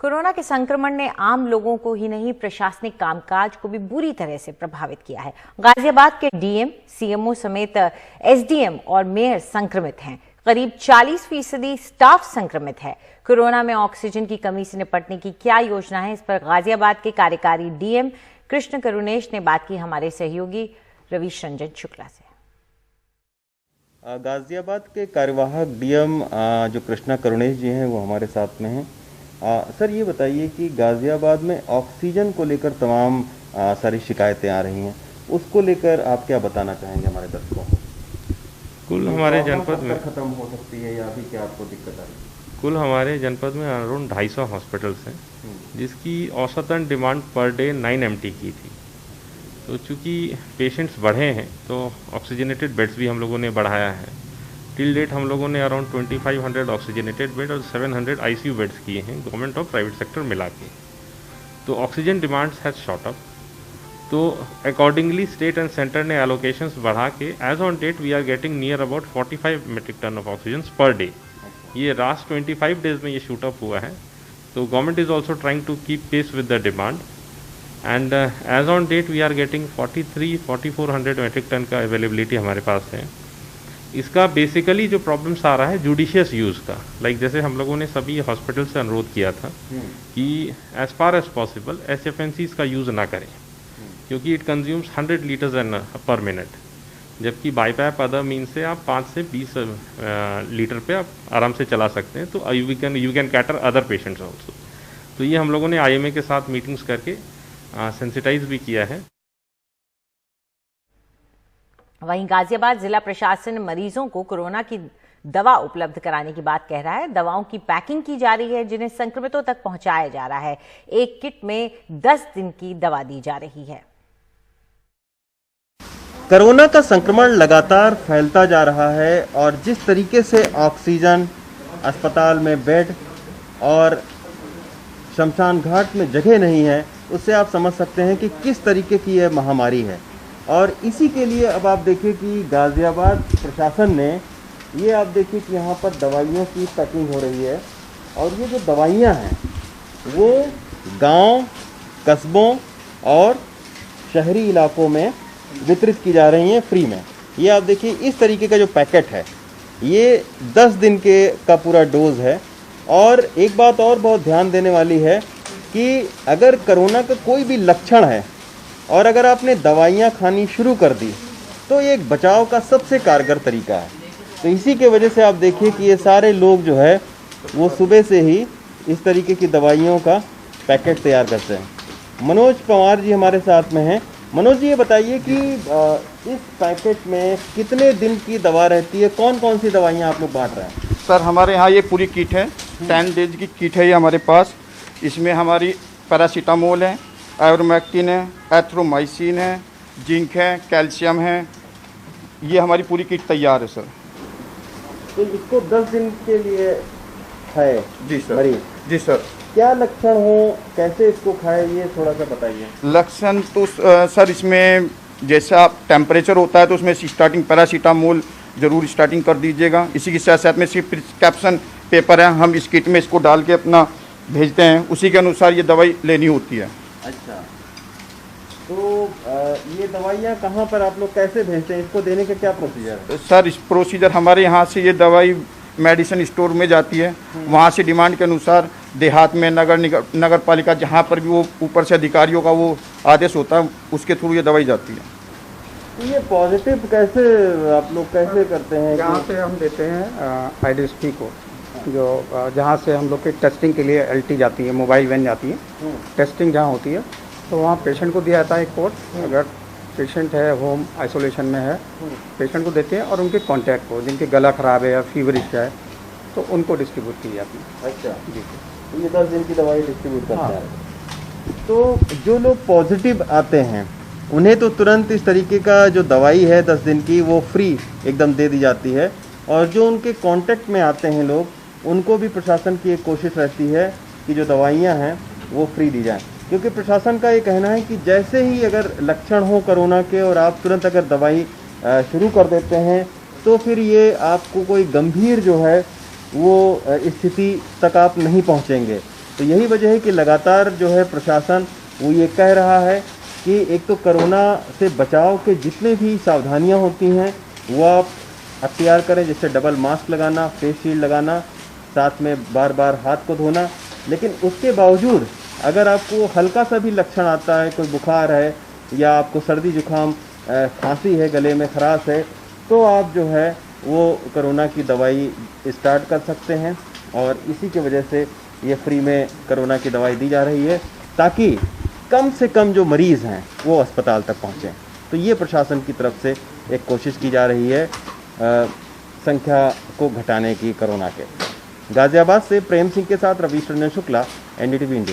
Corona के संक्रमण ने आम लोगों को ही नहीं प्रशासनिक कामकाज को भी बुरी तरह से प्रभावित किया है। गाजियाबाद के डीएम, सीएमओ समेत एसडीएम और मेयर संक्रमित हैं। करीब 40% स्टाफ संक्रमित है। कोरोना में ऑक्सीजन की कमी से निपटने की क्या योजना है, इस पर गाजियाबाद के कार्यकारी डीएम कृष्ण करुणेश ने बात की हमारे सहयोगी रवीश रंजन शुक्ला से। गाजियाबाद के कार्यवाहक डीएम जो कृष्णा करुणेश जी हैं वो हमारे साथ में हैं। सर ये बताइए कि गाजियाबाद में ऑक्सीजन को लेकर तमाम सारी शिकायतें आ रही हैं, उसको लेकर आप क्या बताना चाहेंगे हमारे दर्शकों को? कुल हमारे जनपद में खत्म हो सकती है या अभी क्या आपको दिक्कत आ रही है? कुल हमारे जनपद में अराउंड 250 हॉस्पिटल्स हैं, जिसकी औसतन डिमांड पर डे 9 MT की थी। तो चूँकि पेशेंट्स बढ़े हैं तो ऑक्सीजनेटेड बेड्स भी हम लोगों ने बढ़ाया है। टिल डेट हम लोगों ने अराउंड 2500 ऑक्सीजनेटेड बेड और 700 ICU बेड्स किए हैं, गवर्नमेंट और प्राइवेट सेक्टर मिला के। तो oxygen demands has shot up. तो अकॉर्डिंगली स्टेट एंड सेंटर ने एलोकेशंस बढ़ा के as on date we are getting near about 45 metric ton of oxygen per day. ये लास्ट 25 डेज में ये शूट अप हुआ है। तो government is also trying to keep pace with the demand and as on date we are getting 43-4400 metric ton का availability हमारे पास है। इसका बेसिकली जो प्रॉब्लम्स आ रहा है जुडिशियस यूज़ का, लाइक जैसे हम लोगों ने सभी हॉस्पिटल से अनुरोध किया था कि as far as possible HFNCs का यूज़ ना करें, क्योंकि it consumes 100 litres per minute, जबकि बाईपैप अदर मीन से आप 5 से 20 लीटर पे आप आराम से चला सकते हैं। तो you can cater other patients also. तो ये हम लोगों ने IMA के साथ मीटिंग्स करके सेंसिटाइज भी किया है। वहीं गाजियाबाद जिला प्रशासन मरीजों को कोरोना की दवा उपलब्ध कराने की बात कह रहा है। दवाओं की पैकिंग की जा रही है, जिन्हें संक्रमितों तक पहुंचाया जा रहा है। एक किट में 10 दिन की दवा दी जा रही है। कोरोना का संक्रमण लगातार फैलता जा रहा है और जिस तरीके से ऑक्सीजन, अस्पताल में बेड और शमशान घाट में जगह नहीं है, उससे आप समझ सकते हैं कि किस तरीके की यह महामारी है। और इसी के लिए अब आप देखिए कि गाजियाबाद प्रशासन ने ये आप देखिए कि यहाँ पर दवाइयों की पैकिंग हो रही है और ये जो दवाइयाँ हैं वो गांव, कस्बों और शहरी इलाकों में वितरित की जा रही हैं फ्री में। ये आप देखिए इस तरीके का जो पैकेट है ये 10 दिन के का पूरा डोज है। और एक बात और बहुत ध्यान देने वाली है कि अगर कोरोना का कोई भी लक्षण है और अगर आपने दवाइयाँ खानी शुरू कर दी तो ये एक बचाव का सबसे कारगर तरीका है। तो इसी के वजह से आप देखिए कि ये सारे लोग जो है वो सुबह से ही इस तरीके की दवाइयों का पैकेट तैयार करते हैं। मनोज पवार जी हमारे साथ में हैं। मनोज जी ये बताइए कि इस पैकेट में कितने दिन की दवा रहती है, कौन कौन सी दवाइयाँ आप लोग बांट रहे हैं? सर हमारे यहाँ ये पूरी किट है, 10 डेज की किट है ये हमारे पास। इसमें हमारी पैरासीटामोल है, आयोरमैक्टिन है, एथ्रोमाइसिन है, जिंक है, कैल्शियम है। ये हमारी पूरी किट तैयार है सर। तो इसको 10 दिन के लिए है? जी सर। मरीज? जी सर। क्या लक्षण हो, कैसे इसको खाए, ये थोड़ा सा बताइए। लक्षण तो सर इसमें जैसा टेम्परेचर होता है तो उसमें स्टार्टिंग पैरासीटामोल ज़रूर स्टार्टिंग कर दीजिएगा। इसी के साथ साथ में सिर्फ प्रिस्क्रिप्शन पेपर है, हम इस किट में इसको डाल के अपना भेजते हैं, उसी के अनुसार ये दवाई लेनी होती है। अच्छा, तो ये दवाइयाँ कहाँ पर आप लोग कैसे भेजते हैं, इसको देने का क्या प्रोसीजर है? सर इस प्रोसीजर हमारे यहाँ से ये दवाई मेडिसिन स्टोर में जाती है, वहाँ से डिमांड के अनुसार देहात में नगर पालिका जहाँ पर भी वो ऊपर से अधिकारियों का वो आदेश होता है उसके थ्रू ये दवाई जाती है। तो ये पॉजिटिव कैसे आप लोग कैसे करते हैं? यहाँ से हम देते हैं IDSP को, जो जहाँ से हम लोग की टेस्टिंग के लिए LT जाती है, मोबाइल वैन जाती है, टेस्टिंग जहाँ होती है तो वहाँ पेशेंट को दिया जाता है एक कोड। अगर पेशेंट है होम आइसोलेशन में है, पेशेंट को देते हैं और उनके कांटेक्ट को, जिनके गला ख़राब है या फीवरिश है तो उनको डिस्ट्रीब्यूट की जाती है। अच्छा जी, तो ये 10 दिन की दवाई डिस्ट्रीब्यूट करता है। तो जो लोग पॉजिटिव आते हैं उन्हें तो तुरंत इस तरीके का जो दवाई है 10 दिन की वो फ्री एकदम दे दी जाती है, और जो उनके कांटेक्ट में आते हैं लोग उनको भी प्रशासन की एक कोशिश रहती है कि जो दवाइयाँ हैं वो फ्री दी जाएँ, क्योंकि प्रशासन का ये कहना है कि जैसे ही अगर लक्षण हो कोरोना के और आप तुरंत अगर दवाई शुरू कर देते हैं तो फिर ये आपको कोई गंभीर जो है वो स्थिति तक आप नहीं पहुंचेंगे। तो यही वजह है कि लगातार जो है प्रशासन वो ये कह रहा है कि एक तो कोरोना से बचाव के जितने भी सावधानियां होती हैं वो आप अख्तियार करें, जैसे डबल मास्क लगाना, फेस शील्ड लगाना, साथ में बार बार हाथ को धोना। लेकिन उसके बावजूद अगर आपको हल्का सा भी लक्षण आता है, कोई बुखार है या आपको सर्दी जुकाम खांसी है, गले में खराश है, तो आप जो है वो कोरोना की दवाई स्टार्ट कर सकते हैं। और इसी की वजह से ये फ्री में कोरोना की दवाई दी जा रही है ताकि कम से कम जो मरीज़ हैं वो अस्पताल तक पहुँचें। तो ये प्रशासन की तरफ से एक कोशिश की जा रही है संख्या को घटाने की कोरोना के। गाजियाबाद से प्रेम सिंह के साथ रवीश रंजन शुक्ला, NDTV इंडिया।